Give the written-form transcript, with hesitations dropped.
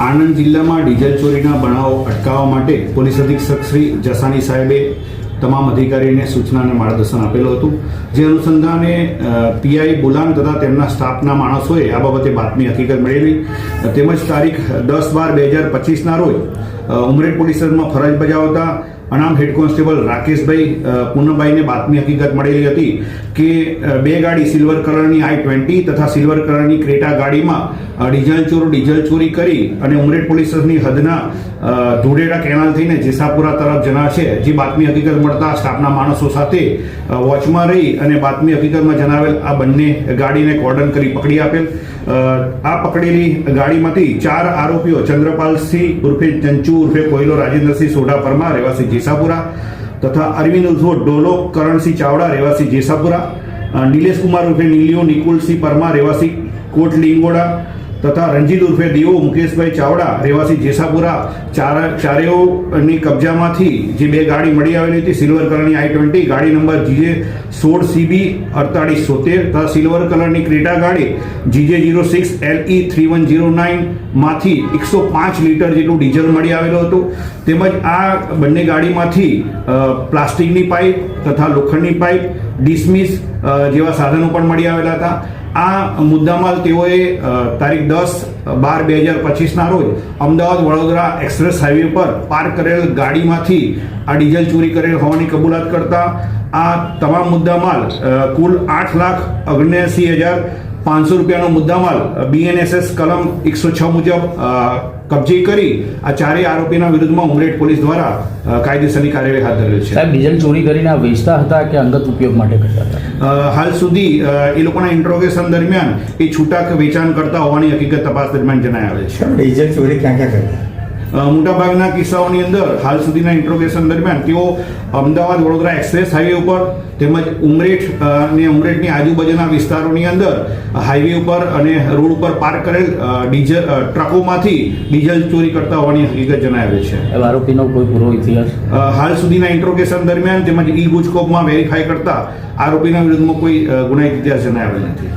આણંદ જિલ્લામાં ડીઝલ ચોરીના બનાવો અટકાવવા માટે પોલીસ અધિક્ષક શ્રી જસાની સાહેબે તમામ અધિકારીઓને સૂચના અને માર્ગદર્શન આપેલું હતું, જે અનુસંધાને પીઆઈ બુલાન તથા તેમના સ્ટાફના માણસોએ આ બાબતે બાતમી હકીકત મેળવી તેમજ તારીખ 10/12/2025ના રોજ ઉમરેઠ પોલીસ સ્ટેશનમાં ફરજ બજાવતા અનામ હેડ કોન્સ્ટેબલ રાકેશભાઈ પૂનમભાઈને બાતમી હકીકત મળેલી હતી કે બે ગાડી સિલ્વર કલરની I-20 તથા સિલ્વર કલરની ક્રેટા ગાડીમાં ડીઝલ ચોરી કરી અને ઉમરેઠ પોલીસ સ્ટેશનની હદના ધુડેડા કેનાલ થઈને જેસાપુરા તરફ જનાર છે, જે બાતમી હકીકત મળતા સ્ટાફના માણસો સાથે વોચમાં રહી અને બાતમી હકીકતમાં જણાવેલ આ બંને ગાડીને કોર્ડન કરી પકડી આપેલ. આ પકડેલી ગાડીમાંથી 4 આરોપીઓ ચંદ્રપાલસિંહ ઉર્ફે ચંચુ ઉર્ફે કોયલો રાજેન્દ્રસિંહ સોઢા પરમાર રહેવાસી જેસાપુરા તથા અરવિંદ ઉર્ફે ડોલો કરણસિંહ ચાવડા રહેવાસી જેસાપુરા, નિલેશ કુમાર ઉર્ફે નીલિયો નિકુલસિંહ પરમાર રહેવાસી કોટ લીંગોડા તથા રંજીત ઉર્ફે દેવો મુકેશભાઈ ચાવડા રહેવાસી જેસાપુરા ચારેઓની કબજામાંથી જે બે ગાડી મળી આવેલી હતી, સિલ્વર કલરની I-20 ગાડી નંબર GJ16CB 4873 તથા સિલ્વર કલરની ક્રેટા ગાડી GJ06LE3109 માંથી 105 લીટર જેટલું ડીઝલ મળી આવેલું હતું. તેમજ આ બંને ગાડીમાંથી પ્લાસ્ટિકની પાઇપ તથા લોખંડની પાઇપ, ડિસમિસ જેવા સાધનો પણ મળી આવેલા હતા. આ મુદ્દામાલ તેઓએ તારીખ 10/12/2025ના રોજ અમદાવાદ વડોદરા એક્સપ્રેસ હાઈવે પર પાર્ક કરેલ ગાડીમાંથી આ ડીઝલ ચોરી કરેલ હોવાની કબૂલાત કરતા આ તમામ મુદ્દામાલ કુલ 8,79,500 રૂપિયાનો મુદ્દામાલ BNSS કલમ 106 મુજબ કબજે કરી આ ચારેય આરોપીના વિરુદ્ધમાં ઉમરેઠ પોલીસ દ્વારા કાયદેસરની કાર્યવાહી હાથ ધરેલ છે. સાહેબ, ડીઝલ ચોરી કરીને આ વેચતા હતા કે અંગત ઉપયોગ માટે કરતા હતા? હાલ સુધી એ લોકોના ઇન્ટ્રોગેશન દરમિયાન એ છૂટક વેચાણ કરતા હોવાની હકીકત તપાસ દરમિયાન જણાઈ આવે છે. ડીઝલ ચોરી ક્યાં ક્યાં કરતા? મોટાભાગના કિસ્સાઓની અંદર હાલ સુધીના ઇન્ટ્રોગેશન દરમિયાન તેઓ અમદાવાદ વડોદરા એક્સપ્રેસ હાઈવે ઉપર તેમજ ઉમરેઠ અને ઉમરેઠની આજુબાજુના વિસ્તારોની અંદર હાઈવે ઉપર અને રોડ ઉપર પાર્ક કરેલ ટ્રકોમાંથી ડીઝલ ચોરી કરતા હોવાની હકીકત જણાવે છે. આરોપીનો કોઈ પૂરો ઇતિહાસ હાલ સુધીના ઇન્ટ્રોગેશન દરમિયાન તેમજ ઈ ગુજકોપમાં વેરીફાઈ કરતા આરોપીના વિરુદ્ધમાં કોઈ ગુનાહિત ઇતિહાસ જણાવેલ નથી.